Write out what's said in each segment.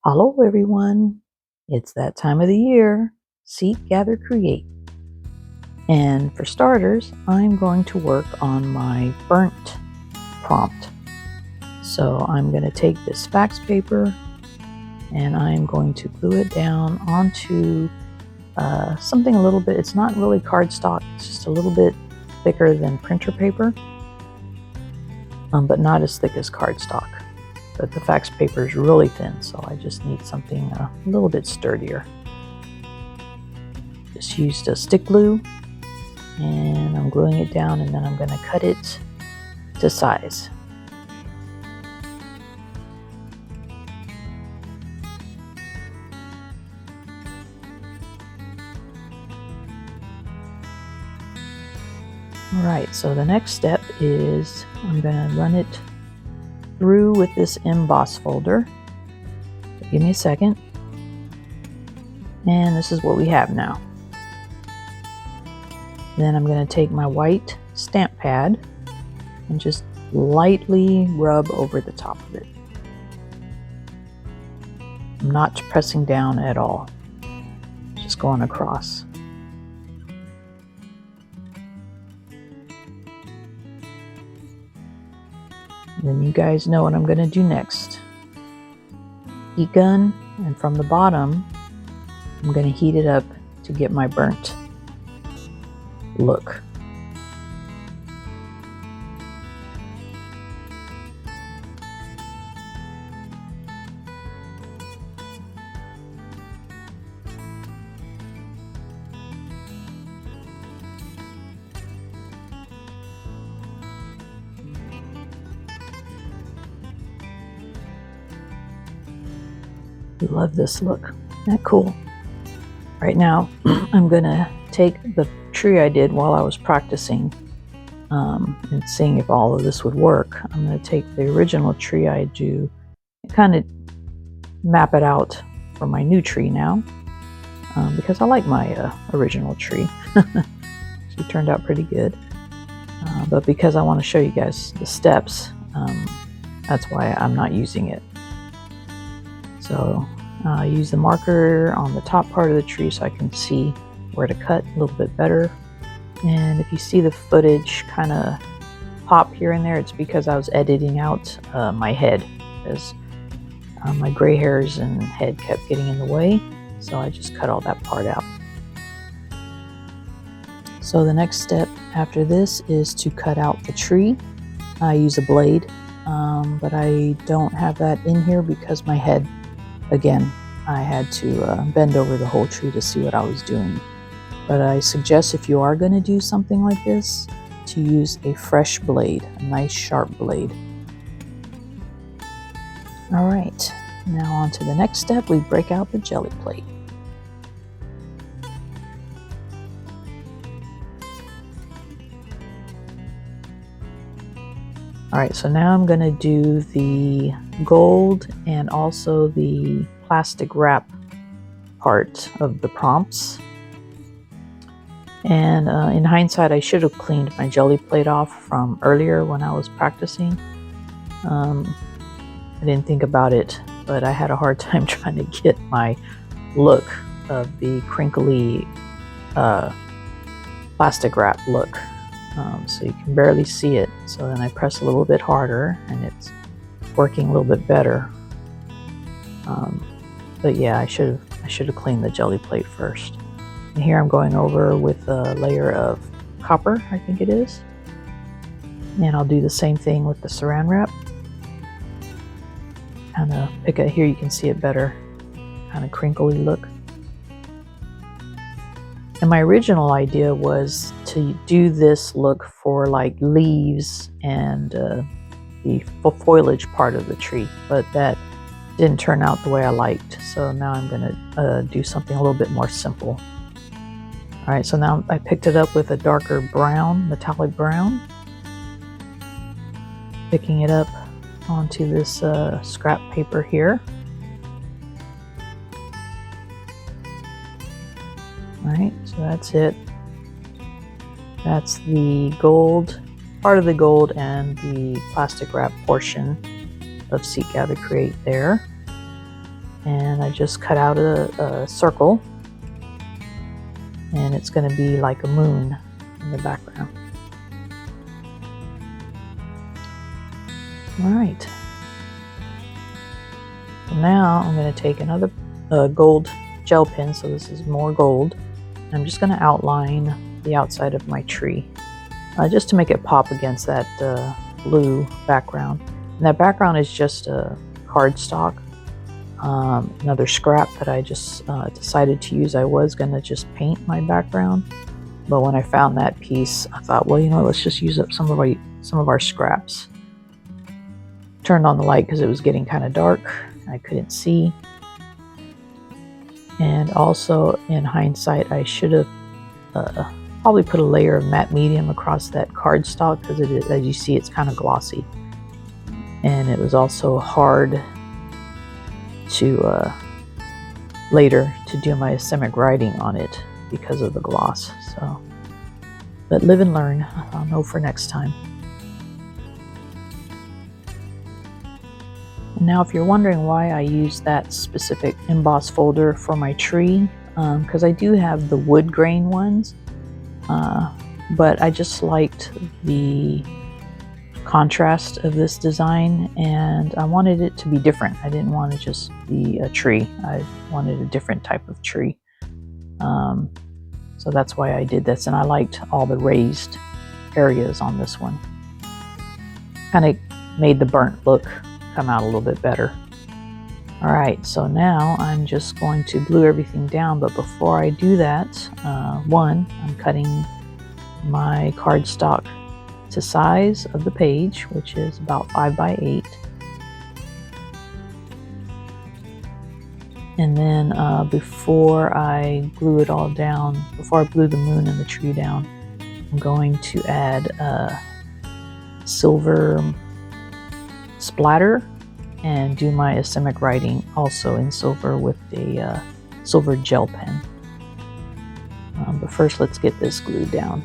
Hello everyone, it's that time of the year, seek, gather, create. And for starters, I'm going to work on my burnt prompt. So I'm going to take this fax paper and I'm going to glue it down onto something a little bit, it's not really cardstock, it's just a little bit thicker than printer paper, but not as thick as cardstock. But the fax paper is really thin, so I just need something a little bit sturdier. Just used a stick glue, and I'm gluing it down, and then I'm going to cut it to size. Alright, so the next step is I'm going to run it through with this emboss folder. So give me a second. And this is what we have now. Then I'm going to take my white stamp pad and just lightly rub over the top of it. I'm not pressing down at all, just going across. Then you guys know what I'm going to do next. Heat gun, and from the bottom, I'm going to heat it up to get my burnt look. I love this look. Isn't that cool? Right now, I'm gonna take the tree I did while I was practicing and seeing if all of this would work. I'm gonna take the original tree I do and kind of map it out for my new tree now because I like my original tree. She turned out pretty good. But because I want to show you guys the steps, that's why I'm not using it. So I use the marker on the top part of the tree so I can see where to cut a little bit better. And if you see the footage kind of pop here and there, it's because I was editing out my head, as my gray hairs and head kept getting in the way. So I just cut all that part out. So the next step after this is to cut out the tree. I use a blade, but I don't have that in here because my head, again, I had to bend over the whole tree to see what I was doing. But I suggest if you are going to do something like this, to use a fresh blade, a nice sharp blade. Alright, now on to the next step, we break out the jelly plate. Alright, so now I'm going to do the gold and also the plastic wrap part of the prompts. And in hindsight, I should have cleaned my jelly plate off from earlier when I was practicing. I didn't think about it, but I had a hard time trying to get my look of the crinkly plastic wrap look. So you can barely see it. So then I press a little bit harder and it's working a little bit better. But yeah, I should have cleaned the jelly plate first. And here I'm going over with a layer of copper, I think it is. And I'll do the same thing with the saran wrap. Kind of pick it here, you can see it better. Kind of crinkly look. And my original idea was to do this look for like leaves and the foliage part of the tree, but that didn't turn out the way I liked. So now I'm going to do something a little bit more simple. Alright, so now I picked it up with a darker brown, metallic brown. Picking it up onto this scrap paper here. Alright, so that's it. That's the gold, part of the gold and the plastic wrap portion of Seek, Gather, Create there. And I just cut out a circle, and it's going to be like a moon in the background. All right. So now I'm going to take another gold gel pen, so this is more gold. I'm just going to outline the outside of my tree, just to make it pop against that blue background. And that background is just a cardstock, another scrap that I just decided to use. I was going to just paint my background, but when I found that piece, I thought, well, you know, let's just use up some of our scraps. Turned on the light because it was getting kind of dark. I couldn't see. And also, in hindsight, I should have probably put a layer of matte medium across that cardstock, because it is, as you see, it's kind of glossy. And it was also hard to later to do my ischemic writing on it because of the gloss. So, but live and learn. I'll know for next time. And now, if you're wondering why I use that specific emboss folder for my tree, because I do have the wood grain ones, but I just liked the contrast of this design, and I wanted it to be different. I didn't want to just be a tree. I wanted a different type of tree. So that's why I did this, and I liked all the raised areas on this one. Kind of made the burnt look come out a little bit better. All right, so now I'm just going to glue everything down, but before I do that, I'm cutting my cardstock to size of the page, which is about 5 by 8. And then before I glue it all down, before I glue the moon and the tree down, I'm going to add silver splatter and do my ischemic writing also in silver with a silver gel pen. But first, let's get this glued down.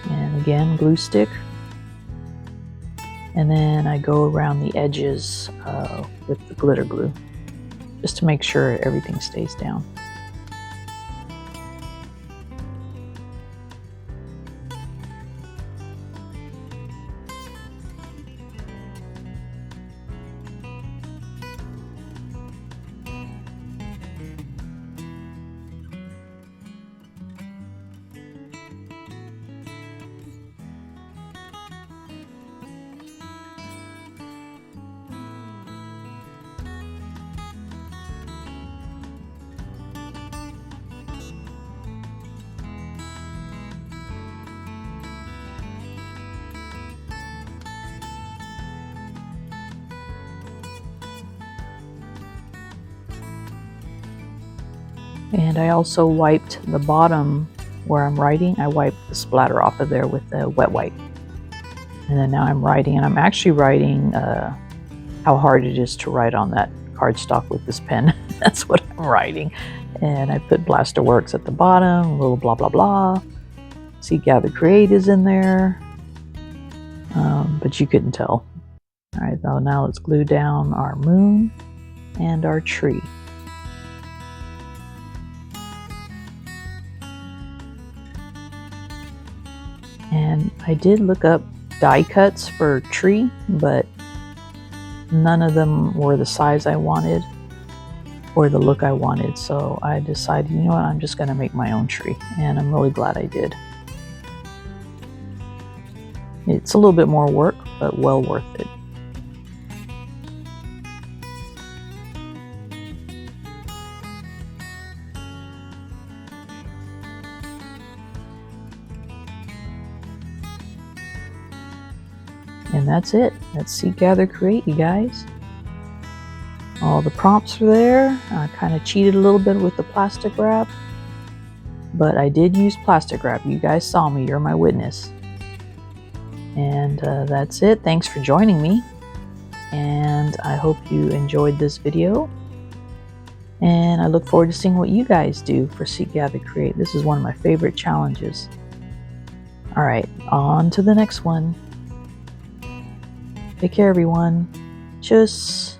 And again, glue stick. And then I go around the edges with the glitter glue, just to make sure everything stays down. And I also wiped the bottom where I'm writing. I wiped the splatter off of there with the wet wipe. And then now I'm writing, and I'm actually writing how hard it is to write on that cardstock with this pen. That's what I'm writing. And I put B.laster Works at the bottom, a little blah, blah, blah. Seek, Gather, Create is in there. But you couldn't tell. All right, so now let's glue down our moon and our tree. And I did look up die cuts for tree, but none of them were the size I wanted or the look I wanted. So I decided, you know what, I'm just going to make my own tree. And I'm really glad I did. It's a little bit more work, but well worth it. And that's it. That's Seek, Gather, Create, you guys. All the prompts are there. I kind of cheated a little bit with the plastic wrap, but I did use plastic wrap. You guys saw me. You're my witness. And that's it. Thanks for joining me. And I hope you enjoyed this video. And I look forward to seeing what you guys do for Seek, Gather, Create. This is one of my favorite challenges. All right, on to the next one. Take care, everyone. Tschüss.